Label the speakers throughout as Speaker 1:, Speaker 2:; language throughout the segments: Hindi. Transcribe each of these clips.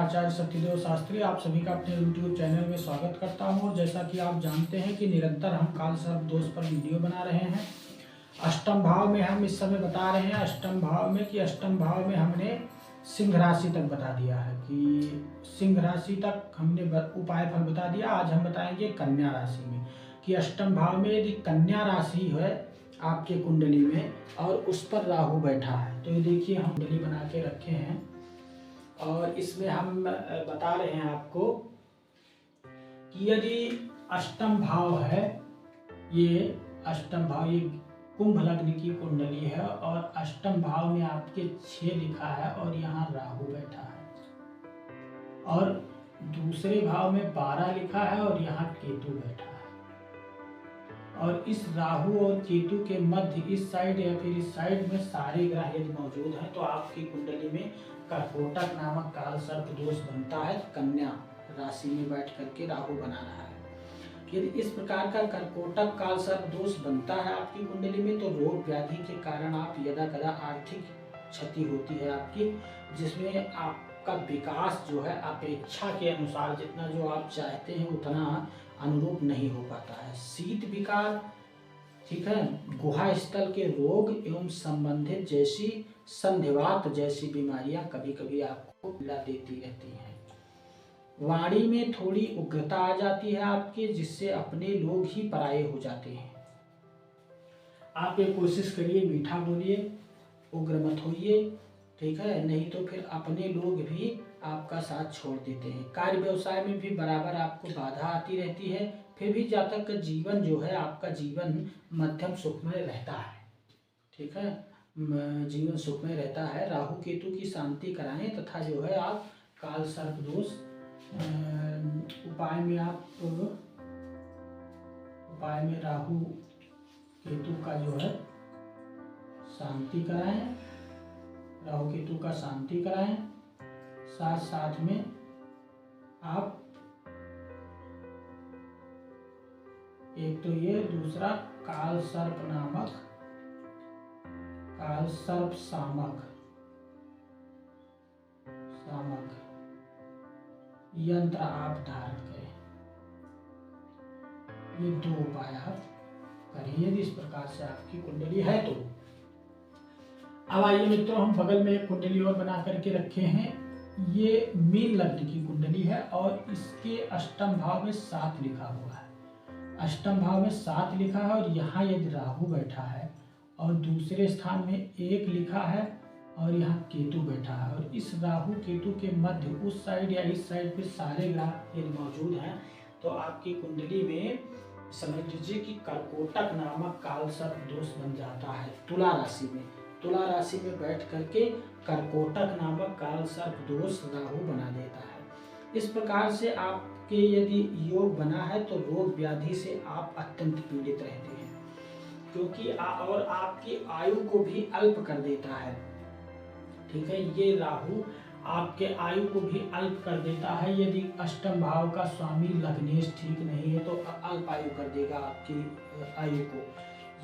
Speaker 1: आचार्य सत्यदेव शास्त्री आप सभी का अपने YouTube चैनल में स्वागत करता हूं। और जैसा कि आप जानते हैं कि निरंतर हम काल सर्प दोष पर वीडियो बना रहे हैं। अष्टम भाव में हम इस समय बता रहे हैं अष्टम भाव में हमने सिंह राशि तक बता दिया है कि सिंह राशि तक हमने उपाय फल बता दिया। आज हम बताएंगे कन्या राशि में कि अष्टम भाव में यदि कन्या राशि है आपके कुंडली में और उस पर राहु बैठा है, तो ये देखिए हम कुंडली बना के रखे हैं और इसमें हम बता रहे हैं आपको कि यदि अष्टम भाव है, ये अष्टम भाव, ये कुंभ लग्न की कुंडली है और अष्टम भाव में आपके 6 लिखा है और यहाँ राहु बैठा है और दूसरे भाव में 12 लिखा है और यहाँ केतु बैठा है। और इस राहु और केतु के मध्य इस साइड या फिर इस साइड में सारे ग्रह यदि मौजूद हैं तो आपकी कुंडली में कर्कोटक नामक काल सर्प दोष बनता है। कन्या राशि में बैठ करके राहु बना रहा है। यदि इस प्रकार का कर्कोटक काल सर्प दोष बनता है आपकी कुंडली में तो रोग व्याधि के कारण आप यदा कदा आर्थिक क्षति होती है आपकी, जिसमें आपका विकास जो है अपेक्षा के अनुसार जितना जो आप चाहते हैं उतना अनुरूप नहीं हो पाता है। शीत विकार, ठीक है, गुहा स्थल के रोग एवं संबंधित जैसी संधिवात जैसी बीमारियां कभी कभी आपको पीड़ा देती रहती हैं। वाणी में थोड़ी उग्रता आ जाती है आपके, जिससे अपने लोग ही पराये हो जाते हैं। आप ये कोशिश करिए, मीठा बोलिए, उग्र मत होइए, ठीक है, नहीं तो फिर अपने लोग भी आपका साथ छोड़ देते हैं। कार्य व्यवसाय में भी बराबर आपको बाधा आती रहती है। फिर भी जातक का जीवन जो है, आपका जीवन मध्यम सुखमय रहता है, ठीक है, जीवन सुखमय रहता है। राहु केतु की शांति कराएं तथा जो है आप काल सर्प दोष उपाय में राहु केतु का जो है शांति कराएं, राहु केतु का शांति कराएं। साथ साथ में आप एक तो ये, दूसरा काल सर्प शामक यंत्र आप धारण करें। ये 2 उपाय आप करिए यदि इस प्रकार से आपकी कुंडली है तो। अब आइए मित्रों, हम बगल में एक कुंडली और बना करके रखे हैं। ये मीन लग्न की कुंडली है और इसके अष्टम भाव में 7 लिखा हुआ है। अष्टम भाव में 7 लिखा है और यहाँ यदि राहु बैठा है और दूसरे स्थान में 1 लिखा है और यहाँ केतु बैठा है और इस राहु केतु के मध्य उस साइड या इस साइड पे सारे ग्रह यदि मौजूद हैं तो आपकी कुंडली में समझ लीजिए कि कर्कोटक नामक काल सर्प दोष बन जाता है। तुला राशि में बैठ करके कर्कोटक नामक काल सर्प दोष राहु बना देता है। इस प्रकार से आपके यदि योग बना है तो रोग व्याधि से आप अत्यंत पीड़ित रहते हैं, क्योंकि और आपकी आयु को भी अल्प कर देता है, ठीक है। ये राहु आपके आयु को भी अल्प कर देता है। यदि अष्टम भाव का स्वामी लग्नेश ठीक नहीं है तो अल्प आयु कर देगा आपकी आयु को।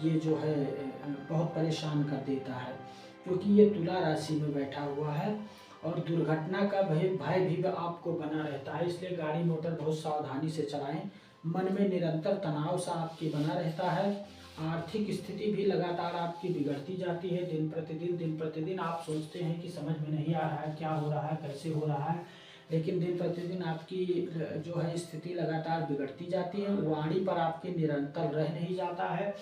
Speaker 1: ये जो है बहुत परेशान कर देता है, क्योंकि ये तुला राशि में बैठा हुआ है और दुर्घटना का भय भी आपको बना रहता है। इसलिए गाड़ी मोटर बहुत सावधानी से चलाएं। मन में निरंतर तनाव सा आपके बना रहता है। आर्थिक स्थिति भी लगातार आपकी बिगड़ती जाती है। दिन प्रतिदिन आप सोचते हैं कि समझ में नहीं आ रहा है क्या हो रहा है, कैसे हो रहा है, लेकिन दिन प्रतिदिन आपकी जो है स्थिति लगातार बिगड़ती जाती है। वाणी पर आपके निरंतर रह नहीं जाता है,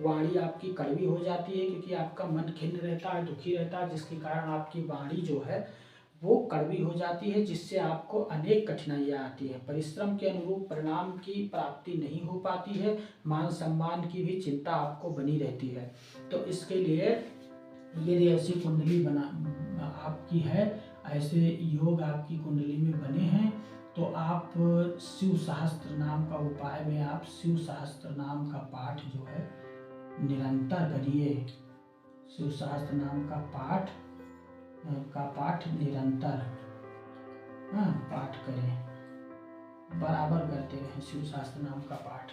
Speaker 1: वाणी आपकी कड़वी हो जाती है, क्योंकि आपका मन खिन्न रहता है, दुखी रहता है, जिसके कारण आपकी वाणी जो है वो कड़वी हो जाती है, जिससे आपको अनेक कठिनाइयाँ आती है। परिश्रम के अनुरूप परिणाम की प्राप्ति नहीं हो पाती है। मान सम्मान की भी चिंता आपको बनी रहती है। तो इसके लिए यदि ऐसी कुंडली आपकी है, ऐसे योग आपकी कुंडली में बने हैं तो आप शिव सहस्त्र नाम का उपाय में आप शिव सहस्त्र नाम का पाठ जो है निरंतर करिए। शिव सहस्त्र नाम का पाठ निरंतर पाठ करें, बराबर करते रहें शिव सहस्त्र नाम का पाठ,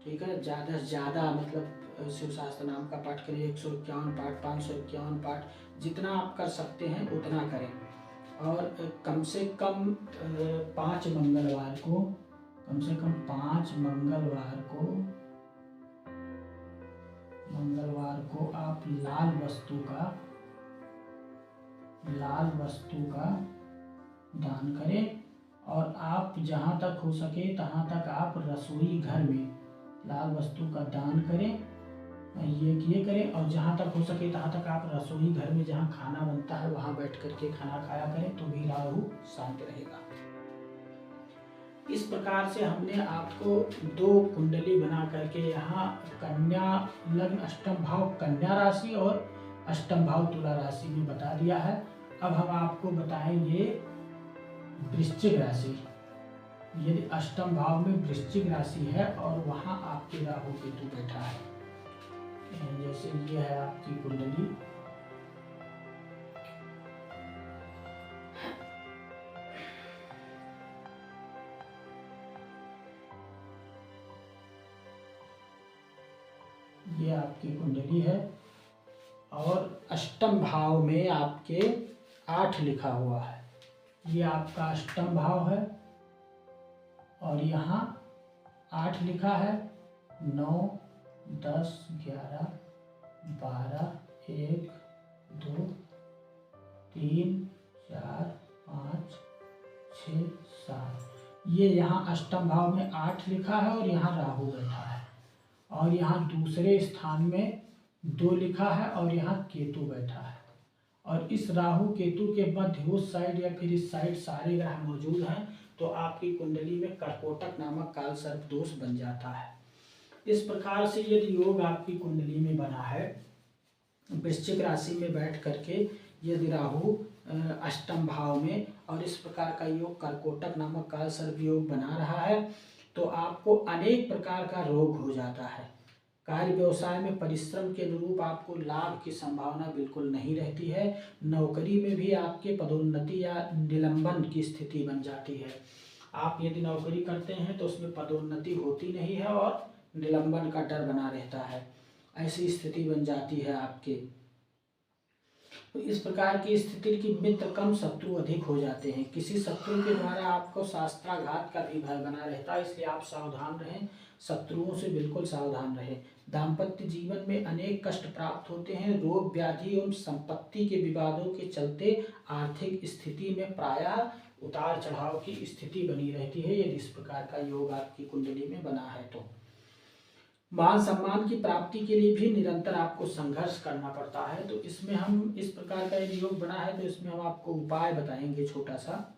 Speaker 1: ठीक है। ज़्यादा से ज़्यादा मतलब शिव सहस्त्र नाम का पाठ करिए। 151 पाठ, 551 पाठ, जितना आप कर सकते हैं उतना करें। और कम से कम 5 मंगलवार को, कम से कम 5 मंगलवार को आप लाल वस्तु का दान करें। और आप जहाँ तक हो सके तहाँ तक आप रसोई घर में लाल वस्तु का दान करें, ये करें। और जहाँ तक हो सके तहाँ तक आप रसोई घर में जहाँ खाना बनता है वहाँ बैठ करके खाना खाया करें, तो भी राहु शांत रहेगा। इस प्रकार से हमने आपको 2 कुंडली बना करके यहाँ कन्या लग्न अष्टम भाव कन्या राशि और अष्टम भाव तुला राशि में बता दिया है। अब हम आपको बताएंगे वृश्चिक राशि। यदि अष्टम भाव में वृश्चिक राशि है और वहाँ आपके राहु केतु बैठा है, जैसे ये है आपकी कुंडली, ये आपकी कुंडली है और अष्टम भाव में आपके 8 लिखा हुआ है। ये आपका अष्टम भाव है और यहाँ 8 लिखा है। 9, 10, 11, 12, 1, 2, 3, 4, 5, 6, 7। ये यहाँ अष्टम भाव में 8 लिखा है और यहाँ राहु बैठा है। और यहाँ दूसरे स्थान में 2 लिखा है और यहाँ केतु बैठा है। और इस राहु केतु के मध्य उस साइड या फिर इस साइड सारे ग्रह मौजूद हैं, तो आपकी कुंडली में कर्कोटक नामक काल सर्प दोष बन जाता है। इस प्रकार से यदि योग आपकी कुंडली में बना है, वृश्चिक राशि में बैठ करके यदि राहु अष्टम भाव में और इस प्रकार का योग कर्कोटक नामक काल सर्प योग बना रहा है, तो आपको अनेक प्रकार का रोग हो जाता है। कार्य व्यवसाय में परिश्रम के अनुरूप आपको लाभ की संभावना बिल्कुल नहीं रहती है। नौकरी में भी आपके पदोन्नति या निलंबन की स्थिति बन जाती है। आप यदि नौकरी करते हैं तो उसमें पदोन्नति होती नहीं है और निलंबन का डर बना रहता है, ऐसी स्थिति बन जाती है आपके। तो इस प्रकार की स्थिति की मित्र कम शत्रु अधिक हो जाते हैं। किसी शत्रु के द्वारा आपको शास्त्राघात का भी भय बना रहता है, इसलिए आप सावधान रहें, शत्रुओं से बिल्कुल सावधान रहें। दाम्पत्य जीवन में अनेक कष्ट प्राप्त होते हैं। रोग व्याधि एवं संपत्ति के विवादों के चलते आर्थिक स्थिति में प्रायः उतार चढ़ाव की स्थिति बनी रहती है, यदि इस प्रकार का योग आपकी कुंडली में बना है तो। मान सम्मान की प्राप्ति के लिए भी निरंतर आपको संघर्ष करना पड़ता है। तो इसमें हम इस प्रकार का यदि योग बना है तो इसमें हम आपको उपाय बताएंगे छोटा सा।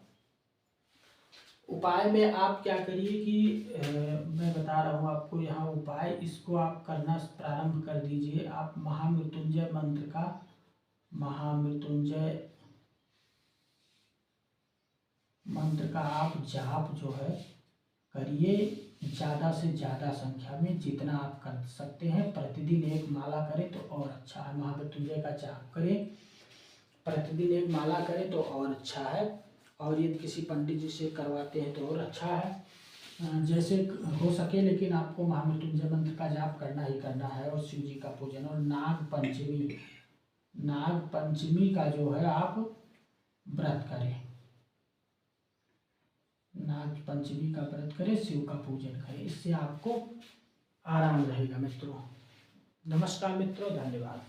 Speaker 1: उपाय में आप क्या करिए कि मैं बता रहा हूँ आपको यहाँ उपाय, इसको आप करना प्रारंभ कर दीजिए। आप महामृत्युंजय मंत्र का आप जाप जो है करिए, ज़्यादा से ज़्यादा संख्या में जितना आप कर सकते हैं। प्रतिदिन 1 माला करें तो और अच्छा है। महामृत्युंजय का जाप करें, प्रतिदिन 1 माला करें तो और अच्छा है। और यदि किसी पंडित जी से करवाते हैं तो और अच्छा है, जैसे हो सके, लेकिन आपको महामृत्युंजय मंत्र का जाप करना ही करना है। और शिव जी का पूजन। और नाग पंचमी का जो है आप व्रत करें, नाग पंचमी का व्रत करें, शिव का पूजन करें, इससे आपको आराम रहेगा मित्रों। नमस्कार मित्रों, धन्यवाद।